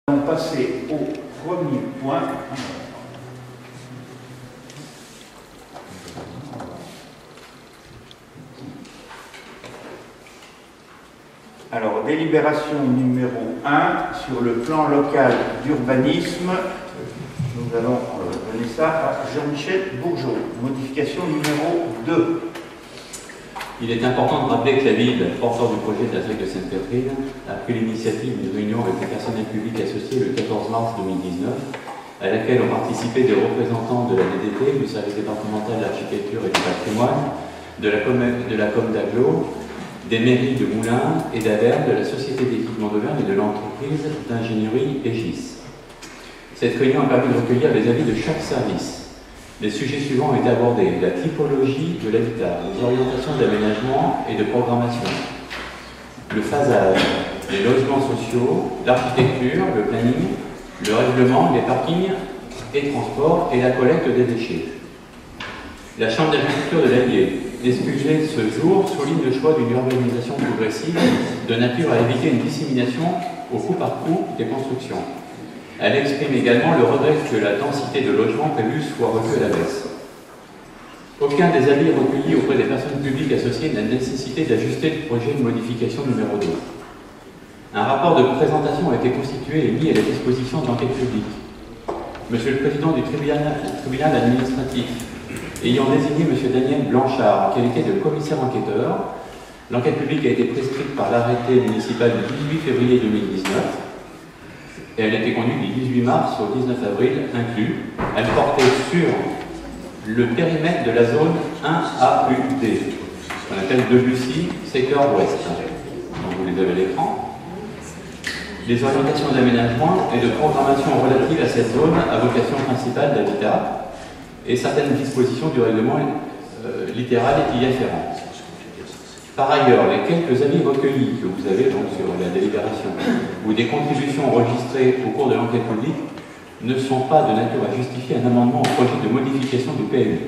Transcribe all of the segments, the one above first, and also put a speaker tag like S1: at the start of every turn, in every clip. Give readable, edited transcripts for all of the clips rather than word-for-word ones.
S1: Nous allons passer au premier point. Alors, délibération numéro 1 sur le plan local d'urbanisme. Nous allons donner ça à Jean-Michel Bourgeot. Modification numéro 2.
S2: Il est important de rappeler que la ville, porteur du projet de la ZEC de Sainte-Catherine, a pris l'initiative d'une réunion avec les personnels publics associés le 14 mars 2019, à laquelle ont participé des représentants de la DDT, du service départemental de l'architecture et du patrimoine, de la com d'Aglo, des mairies de Moulins et d'Averne, de la Société d'équipement d'Auvergne et de l'entreprise d'ingénierie Aegis. Cette réunion a permis de recueillir les avis de chaque service. Les sujets suivants ont été abordés: la typologie de l'habitat, les orientations d'aménagement et de programmation, le phasage, les logements sociaux, l'architecture, le planning, le règlement, les parkings et transports et la collecte des déchets. La Chambre d'agriculture de l'Allier, excusée ce jour, souligne le choix d'une urbanisation progressive de nature à éviter une dissémination au coup par coup des constructions. Elle exprime également le regret que la densité de logements prévus soit revue à la baisse. Aucun des avis recueillis auprès des personnes publiques associées n'a nécessité d'ajuster le projet de modification numéro 2. Un rapport de présentation a été constitué et mis à la disposition de l'enquête publique. Monsieur le Président du tribunal administratif, ayant désigné M. Daniel Blanchard en qualité de commissaire enquêteur, l'enquête publique a été prescrite par l'arrêté municipal du 18 février 2019 et elle a été conduite du 18 mars au 19 avril inclus. Elle portait sur le périmètre de la zone 1AUD, qu'on appelle Debussy, secteur ouest. Donc vous les avez à l'écran. Les orientations d'aménagement et de programmation relatives à cette zone à vocation principale d'habitat et certaines dispositions du règlement littéral y afférent. Par ailleurs, les quelques avis recueillis que vous avez donc sur la délibération ou des contributions enregistrées au cours de l'enquête publique ne sont pas de nature à justifier un amendement au projet de modification du PLU.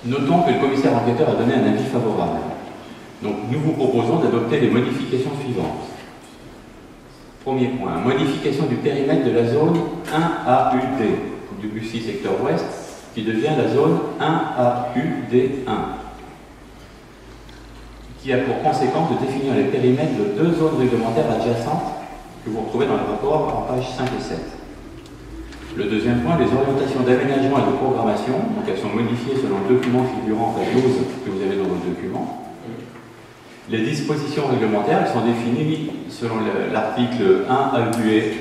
S2: Notons que le commissaire enquêteur a donné un avis favorable. Donc nous vous proposons d'adopter les modifications suivantes. Premier point, modification du périmètre de la zone 1AUD, du Bussy secteur ouest, qui devient la zone 1AUD1. Qui a pour conséquence de définir les périmètres de deux zones réglementaires adjacentes que vous retrouvez dans le rapport en pages 5 et 7. Le deuxième point, les orientations d'aménagement et de programmation, donc elles sont modifiées selon le document figurant en page 12 que vous avez dans votre document. Les dispositions réglementaires sont définies selon l'article 1AUD1-1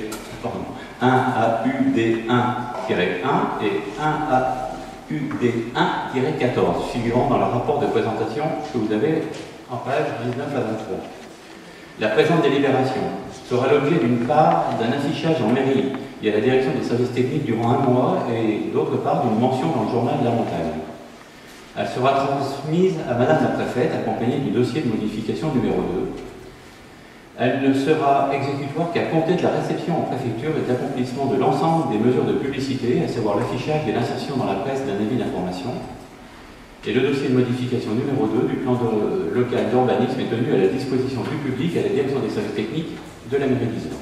S2: et 1AUD1-14, figurant dans le rapport de présentation que vous avez en page 19 à 23. La présente délibération sera l'objet d'une part d'un affichage en mairie et à la direction des services techniques durant un mois et d'autre part d'une mention dans le journal de la montagne. Elle sera transmise à Madame la Préfète accompagnée du dossier de modification numéro 2. Elle ne sera exécutoire qu'à compter de la réception en préfecture et de l'accomplissement de l'ensemble des mesures de publicité, à savoir l'affichage et l'insertion dans la presse d'un avis d'information. Et le dossier de modification numéro 2 du plan local d'urbanisme est tenu à la disposition du public à la direction des services techniques de la mairie d'Isère.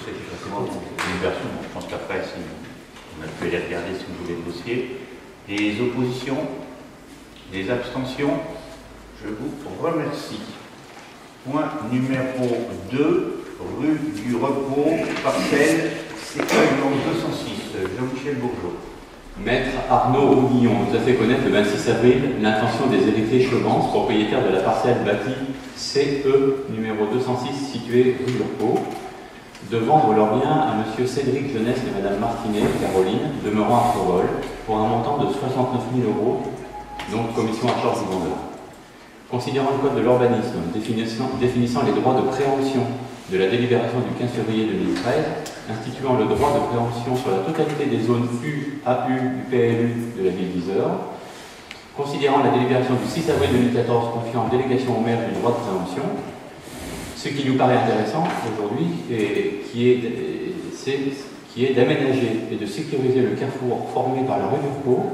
S1: C'est forcément une version, je pense qu'après, si on a pu aller regarder si vous voulez le dossier. Les oppositions, les abstentions, je vous remercie. Point numéro 2, rue du Repos, parcelle CA numéro 206. Jean-Michel Bourgeot.
S2: Maître Arnaud Audillon nous a fait connaître le 26 avril l'intention des héritiers Chevance, propriétaires de la parcelle bâtie CE numéro 206 située rue du Repos, de vendre leurs biens à M. Cédric Jeunesse et Mme Martinet, Caroline, demeurant à Frevol, pour un montant de 69 000 €, donc commission à charge du vendeur. Considérant le code de l'urbanisme définissant les droits de préemption de la délibération du 15 février 2013, instituant le droit de préemption sur la totalité des zones UAU du PLU de la ville d'Yzeure, considérant la délibération du 6 avril 2014 confiant en délégation au maire du droit de préemption, ce qui nous paraît intéressant aujourd'hui, qui est d'aménager et de sécuriser le carrefour formé par la rue du Repos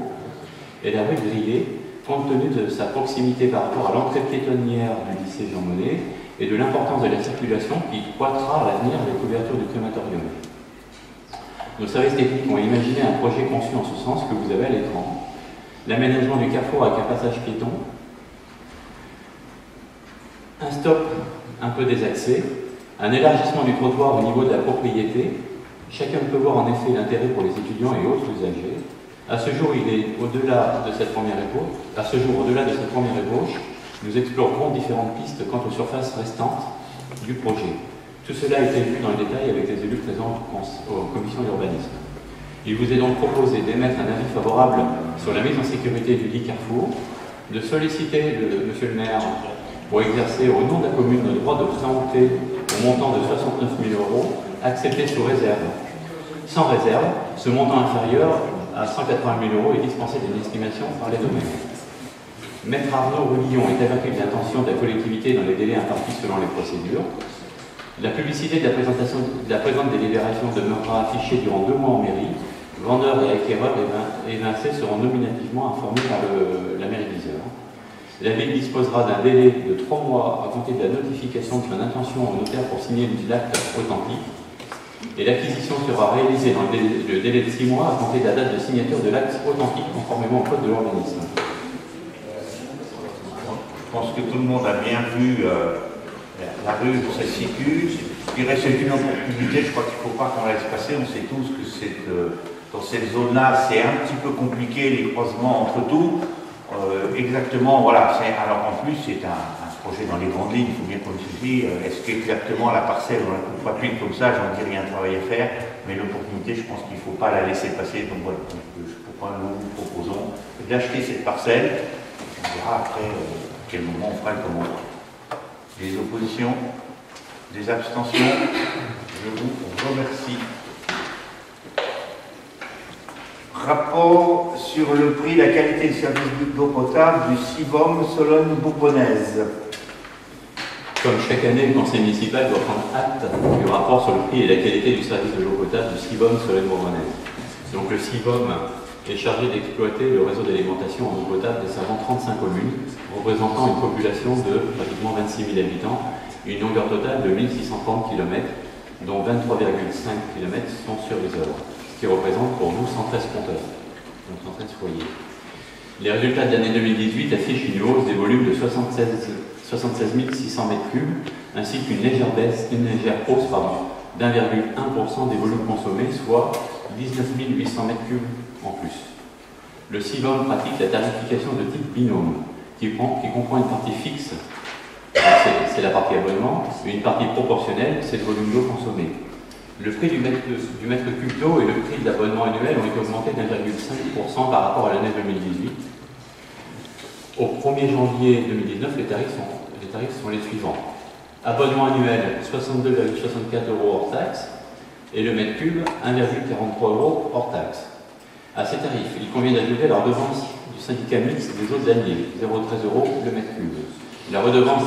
S2: et la rue Grillé, compte tenu de sa proximité par rapport à l'entrée piétonnière du lycée Jean Monnet et de l'importance de la circulation qui croîtra à l'avenir avec l'ouverture du crématorium. Nos services techniques ont imaginé un projet conçu en ce sens que vous avez à l'écran. L'aménagement du carrefour avec un passage piéton, un stop un peu désaxé, un élargissement du trottoir au niveau de la propriété. Chacun peut voir en effet l'intérêt pour les étudiants et autres usagers. À ce jour, au-delà de cette première ébauche, nous explorerons différentes pistes quant aux surfaces restantes du projet. Tout cela a été vu dans le détail avec les élus présents aux commissions d'urbanisme. Il vous est donc proposé d'émettre un avis favorable sur la mise en sécurité du dit carrefour, de solliciter monsieur le maire pour exercer au nom de la commune le droit de présenter au montant de 69 000 €, accepté sous réserve. Sans réserve, ce montant inférieur à 180 000 € est dispensé d'une estimation par les domaines. Maître Arnaud Roulillon est averti de l'intention de la collectivité dans les délais impartis selon les procédures. La publicité de la présente délibération demeurera affichée durant 2 mois en mairie. Vendeurs et acquéreurs évincés seront nominativement informés par la mairie d'Yzeure. La ville disposera d'un délai de 3 mois à compter de la notification de son intention au notaire pour signer l'acte authentique. Et l'acquisition sera réalisée dans le délai de 6 mois à compter de la date de signature de l'acte authentique conformément au code de l'urbanisme.
S1: Je pense que tout le monde a bien vu la rue où ça se situe. Il reste une opportunité, je crois qu'il ne faut pas qu'on laisse passer. On sait tous que dans cette zone-là, c'est un petit peu compliqué, les croisements entre tout. Exactement, voilà. Alors en plus, c'est un projet dans les grandes lignes, il faut bien qu'on le suive. Est-ce qu'exactement la parcelle, on la coupe pas pile comme ça, j'en dis rien, un travail à faire, mais l'opportunité, je pense qu'il ne faut pas la laisser passer. Donc voilà, pourquoi nous vous proposons d'acheter cette parcelle. On verra après à quel moment on fera le comment. Des oppositions, des abstentions, je vous remercie. Rapport sur le prix et la qualité du service d'eau potable du Sivom Sologne-Bourbonnaise.
S2: Comme chaque année, le conseil municipal doit prendre acte du rapport sur le prix et la qualité du service de l'eau potable du Sivom Sologne-Bourbonnaise. Donc le Sivom est chargé d'exploiter le réseau d'alimentation en eau potable desservant 35 communes, représentant une population de pratiquement 26 000 habitants, une longueur totale de 1630 km, dont 23,5 km sont sur Yzeure, ce qui représente pour nous 113 compteurs, donc 113 foyers. Les résultats de l'année 2018 affichent une hausse des volumes de 76 600 m3, ainsi qu'une légère hausse d'1,1% des volumes consommés, soit 19 800 m3 en plus. Le Sivom pratique la tarification de type binôme, qui comprend une partie fixe, c'est la partie abonnement, et une partie proportionnelle, c'est le volume d'eau consommé. Le prix du mètre cube d'eau et le prix de l'abonnement annuel ont été augmentés d'1,5% par rapport à l'année 2018. Au 1er janvier 2019, les tarifs sont les suivants. Abonnement annuel 62,64 € hors taxe et le mètre cube 1,43 € hors taxe. À ces tarifs, il convient d'ajouter la redevance du syndicat mixte des eaux de l'année, 0,13 € le mètre cube. La redevance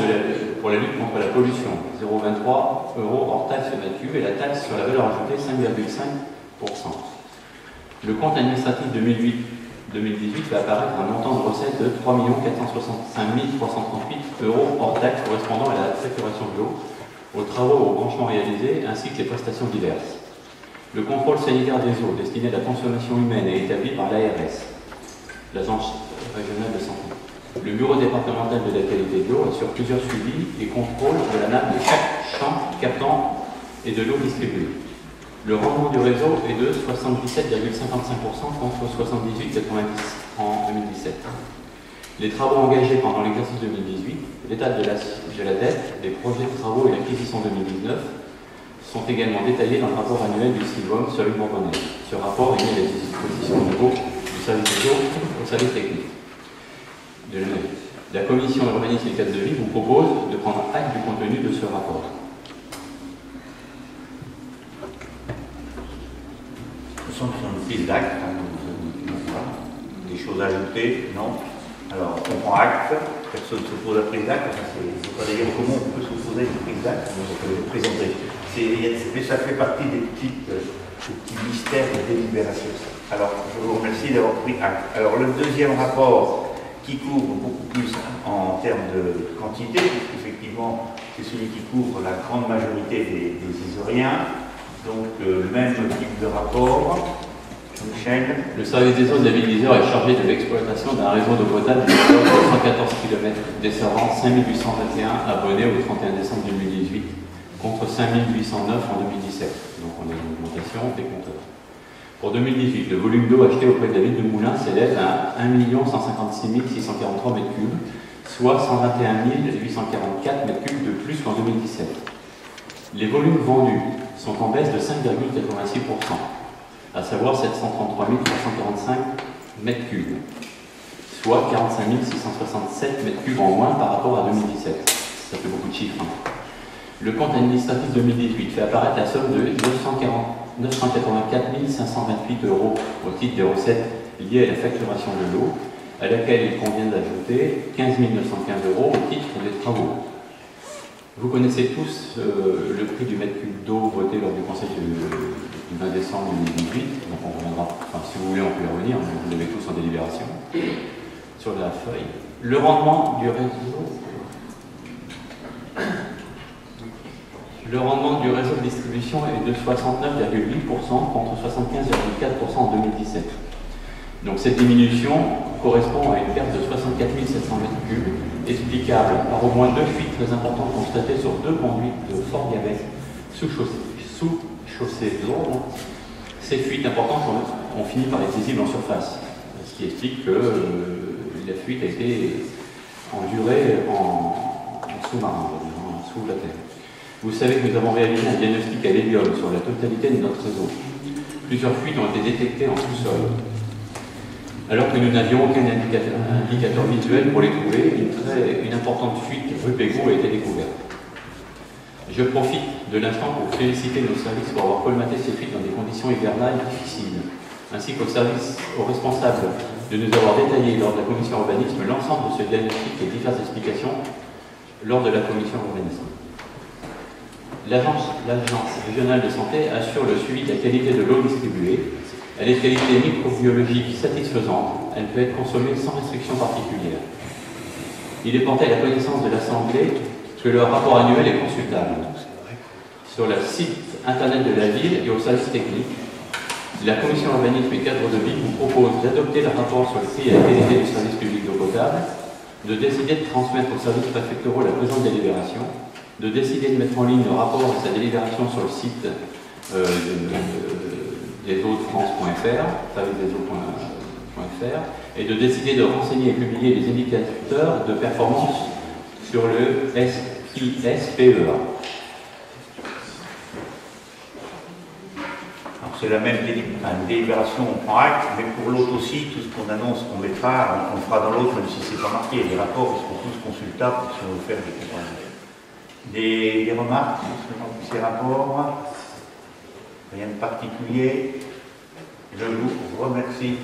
S2: pour la lutte contre la pollution, 0,23 € hors taxe le mètre cube, et la taxe sur la valeur ajoutée, 5,5%. Le compte administratif 2018 va apparaître un montant de recettes de 3 465 338 € hors taxe correspondant à la facturation de l'eau, aux travaux et aux branchements réalisés, ainsi que les prestations diverses. Le contrôle sanitaire des eaux destiné à la consommation humaine est établi par l'ARS, l'Agence régionale de santé. Le bureau départemental de la qualité de l'eau assure plusieurs suivis et contrôles de la nappe de chaque champ captant et de l'eau distribuée. Le rendement du réseau est de 77,55% contre 78,90% en 2017. Les travaux engagés pendant l'exercice 2018, l'état de la dette, les projets de travaux et l'acquisition 2019 sont également détaillés dans le rapport annuel du Sivom Sologne-Bourbonnaise. Ce rapport est mis à la disposition au niveau du service de l'eau au service technique de la mairie. La commission urbanisme et cadre de vie vous propose de prendre acte du contenu de ce rapport.
S1: Ce sont une prise d'acte, des choses à ajouter, non? Alors, on prend acte, personne ne s'oppose à la prise d'acte, je ne sais pas d'ailleurs comment on peut s'opposer à une prise d'acte, mais on peut le présenter. Mais ça fait partie des petits mystères de délibération. Alors, je vous remercie d'avoir pris acte. Alors, le deuxième rapport qui couvre beaucoup plus en termes de quantité, puisqu'effectivement, c'est celui qui couvre la grande majorité des Isoriens. Donc, le même type de rapport. Michel.
S2: Le service des eaux de la ville d'Isère est chargé de l'exploitation d'un réseau d'eau potable de 114 km desservant 5821 abonnés au 31 décembre 2018 contre 5809 en 2017. Donc on a une augmentation des compteurs. Pour 2018, le volume d'eau acheté auprès de la ville de Moulins s'élève à 1 156 643 m3, soit 121 844 m3 de plus qu'en 2017. Les volumes vendus sont en baisse de 5,86%. à savoir 733 345 m3, soit 45 667 m3 en moins par rapport à 2017. Ça fait beaucoup de chiffres. Hein. Le compte administratif 2018 fait apparaître la somme de 984 528 € au titre des recettes liées à la facturation de l'eau, à laquelle il convient d'ajouter 15 915 € au titre des travaux. Vous connaissez tous le prix du mètre cube d'eau voté lors du conseil du 20 décembre 2018. Donc on reviendra, enfin si vous voulez on peut y revenir, mais vous l'avez tous en délibération. Sur la feuille. Le rendement du réseau. Le rendement du réseau de distribution est de 69,8% contre 75,4% en 2017. Donc cette diminution correspond à une perte de 64 700 m3, explicable par au moins 2 fuites très importantes constatées sur 2 conduites de fort diamètre sous chaussée d'eau. Ces fuites importantes ont fini par être visibles en surface, ce qui explique que la fuite a été endurée en sous-marin, sous la terre. Vous savez que nous avons réalisé un diagnostic à l'hélium sur la totalité de notre réseau. Plusieurs fuites ont été détectées en sous-sol. Alors que nous n'avions aucun indicateur visuel pour les trouver, une importante fuite rue Pégot a été découverte. Je profite de l'instant pour féliciter nos services pour avoir colmaté ces fuites dans des conditions hivernales difficiles, ainsi aux responsables de nous avoir détaillé lors de la commission urbanisme l'ensemble de ce diagnostic et diverses explications lors de la commission urbanisme. L'agence régionale de santé assure le suivi de la qualité de l'eau distribuée. Elle est de qualité microbiologique satisfaisante. Elle peut être consommée sans restriction particulière. Il est porté à la connaissance de l'Assemblée que le rapport annuel est consultable. Sur le site internet de la ville et au service technique, la commission urbanisme et cadre de vie vous propose d'adopter le rapport sur le prix et la qualité du service public d'eau potable, de décider de transmettre aux services préfectoraux la présente délibération, de décider de mettre en ligne le rapport et sa délibération sur le site deseaux-de-france.fr, service-des-eaux.fr, et de décider de renseigner et publier les indicateurs de performance sur le SISPEA.
S1: C'est la même délibération, on prend acte, mais pour l'autre aussi, tout ce qu'on annonce, qu'on mettra, on le fera dans l'autre, même si ce n'est pas marqué. Les rapports seront tous consultables si on veut faire des comparaisons. Des remarques sur ces rapports? Rien de particulier. Je vous remercie.